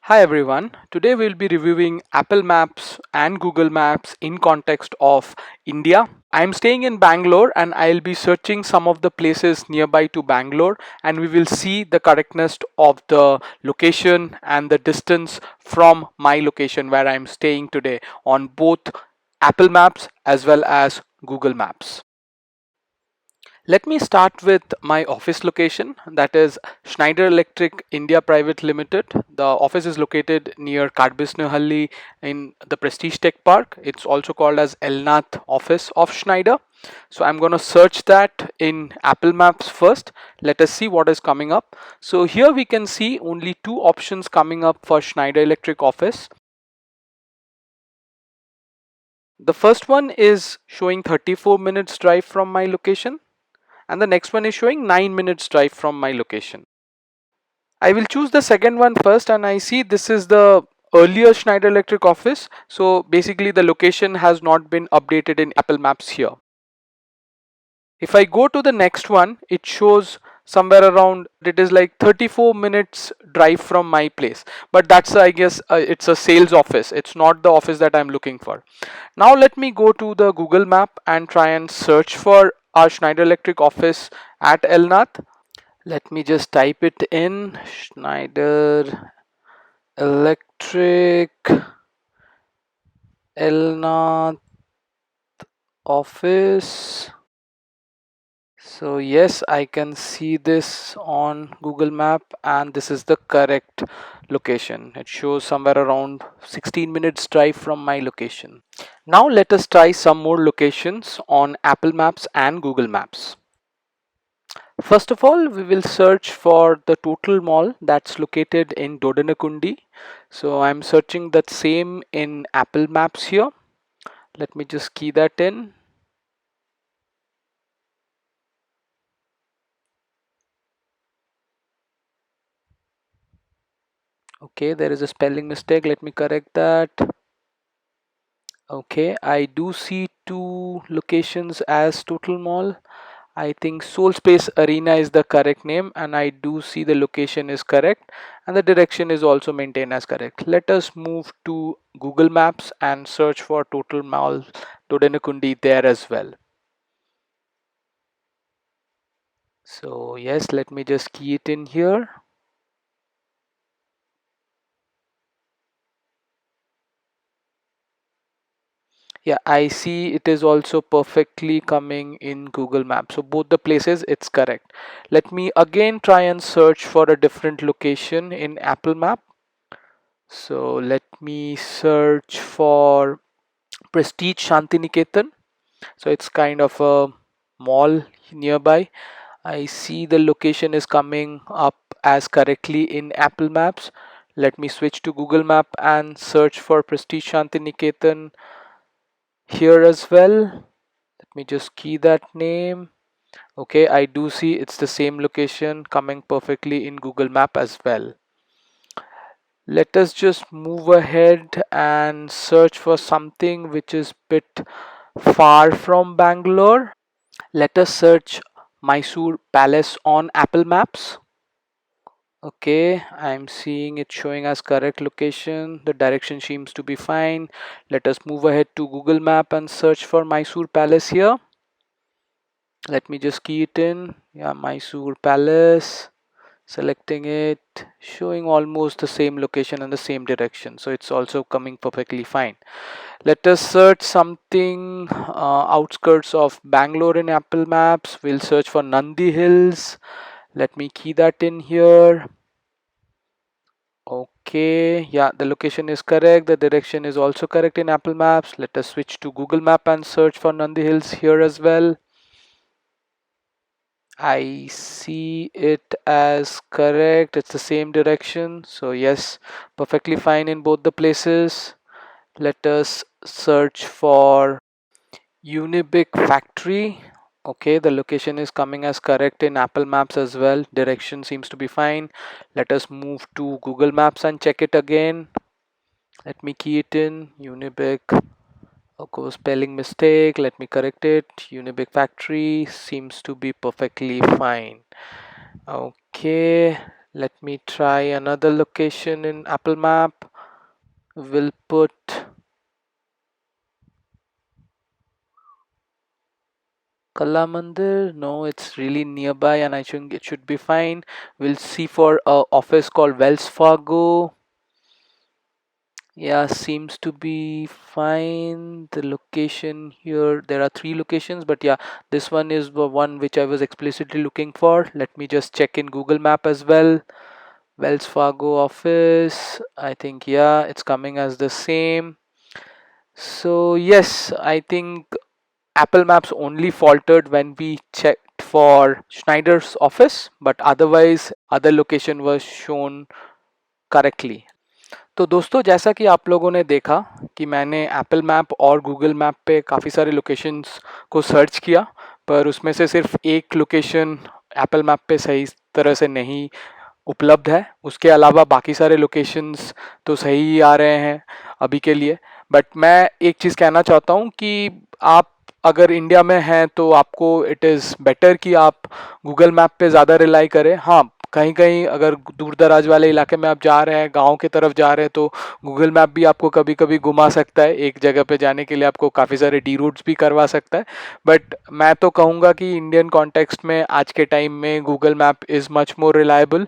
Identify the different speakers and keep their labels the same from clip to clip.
Speaker 1: Hi everyone. Today we'll be reviewing Apple Maps and Google Maps in context of India. I'm staying in Bangalore and I'll be searching some of the places nearby to Bangalore, and we will see the correctness of the location and the distance from my location where I'm staying today on both Apple Maps as well as Google Maps. Let me start with my office location, that is Schneider Electric India Private Limited. The office is located near Kadbisnahalli in the Prestige Tech Park. It's also called as Elnath office of Schneider. So I'm going to search that in Apple Maps first. Let us see what is coming up. So here we can see only two options coming up for Schneider Electric office. The first one is showing 34 minutes drive from my location, and the next one is showing 9 minutes drive from my location. I will choose the second one first, and I see this is the earlier Schneider Electric office. So basically the location has not been updated in Apple Maps here. If I go to the next one, it shows somewhere around, it is like 34 minutes drive from my place, but that's I guess it's a sales office. It's not the office that I'm looking for. Now let me go to the Google map and try and search for our Schneider Electric office at Elnath. Let me just type it in: Schneider Electric Elnath office. So yes, I can see this on Google Map, and this is the correct location. It shows somewhere around 16 minutes drive from my location. Now let us try some more locations on Apple Maps and Google Maps. First of all, we will search for the Total Mall that's located in Dodanakundi. So I'm searching that same in Apple Maps here. Let me just key that in. Okay, there is a spelling mistake. Let me correct that. Okay, I do see two locations as Total Mall. I think Soul Space Arena is the correct name, and I do see the location is correct, and the direction is also maintained as correct. Let us move to Google Maps and search for Total Mall Dodanakundi there as well. So yes, let me just key it in here. Yeah, I see it is also perfectly coming in Google Maps. So both the places it's correct. Let me again try and search for a different location in Apple Map. So let me search for Prestige Shantiniketan. So it's kind of a mall nearby. I see the location is coming up as correctly in Apple Maps. Let me switch to Google Map and search for Prestige Shantiniketan here as well. Let me just key that name. Okay, I do see it's the same location coming perfectly in Google Map as well. Let us just move ahead and search for something which is bit far from Bangalore. Let us search Mysore Palace on Apple Maps. Okay, I'm seeing it showing as correct location. The direction seems to be fine. Let us move ahead to Google Map and search for Mysore Palace here. Let me just key it in. Yeah, Mysore Palace. Selecting it, showing almost the same location and the same direction. So it's also coming perfectly fine. Let us search something outskirts of Bangalore in Apple Maps. We'll search for Nandi Hills. Let me key that in here. Okay, yeah, the location is correct. The direction is also correct in Apple Maps. Let us switch to Google Map and search for Nandi Hills here as well. I see it as correct. It's the same direction. So yes, perfectly fine in both the places. Let us search for Unibic factory. Okay, the location is coming as correct in Apple Maps as well. Direction seems to be fine. Let us move to Google Maps and check it again. Let me key it in. Unibic. Okay, spelling mistake. Let me correct it. Unibic factory seems to be perfectly fine. Okay, Let me try another location in Apple Map. We'll put Kala Mandir. No, it's really nearby and I think it should be fine. We'll see for a office called Wells Fargo. Yeah, seems to be fine. The location here, there are three locations, but yeah, this one is the one which I was explicitly looking for. Let me just check in Google Map as well. Wells Fargo office. I think, yeah, it's coming as the same. So, yes, I think Apple Maps only faltered when we checked for Schneider's office, but otherwise, other location was shown correctly. तो दोस्तों, जैसा कि आप लोगों ने देखा कि मैंने एप्पल मैप और गूगल मैप पे काफ़ी सारे लोकेशंस को सर्च किया, पर उसमें से सिर्फ एक लोकेशन एप्पल मैप पे सही तरह से नहीं उपलब्ध है। उसके अलावा बाकी सारे लोकेशंस तो सही ही आ रहे हैं अभी के लिए। बट मैं एक चीज़ कहना चाहता हूँ कि आप अगर इंडिया में हैं तो आपको इट इज़ बेटर कि आप गूगल मैप पे ज़्यादा रिलाई करें। हाँ, कहीं कहीं अगर दूर दराज वाले इलाके में आप जा रहे हैं, गांव की तरफ जा रहे हैं, तो गूगल मैप भी आपको कभी कभी घुमा सकता है। एक जगह पे जाने के लिए आपको काफ़ी सारे डी रूट्स भी करवा सकता है। बट मैं तो कहूँगा कि इंडियन कॉन्टेक्स्ट में आज के टाइम में Google map is much more reliable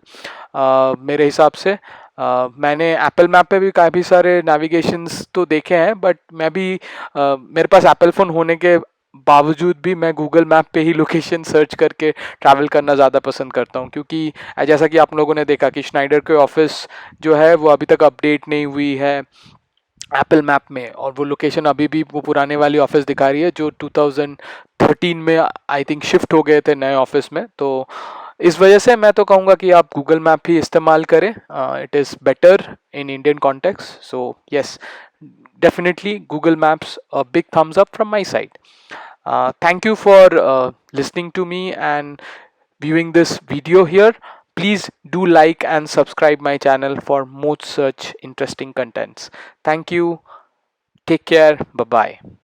Speaker 1: मेरे हिसाब से। मैंने एप्पल मैप पे भी काफ़ी सारे नेविगेशंस तो देखे हैं, बट मैं भी मेरे पास एप्पल फ़ोन होने के बावजूद भी मैं गूगल मैप पे ही लोकेशन सर्च करके ट्रैवल करना ज़्यादा पसंद करता हूँ, क्योंकि जैसा कि आप लोगों ने देखा कि स्नाइडर के ऑफिस जो है वो अभी तक अपडेट नहीं हुई है एप्पल मैप में, और वो लोकेशन अभी भी वो पुराने वाली ऑफिस दिखा रही है जो 2013 में आई थिंक शिफ्ट हो गए थे नए ऑफिस में। तो इस वजह से मैं तो कहूँगा कि आप गूगल मैप ही इस्तेमाल करें। It is better in Indian context. So yes, definitely Google Maps, a big thumbs up from my side. Thank you for listening to me and viewing this video here. Please do like and subscribe my channel for more such interesting contents. Thank you. Take care. Bye bye.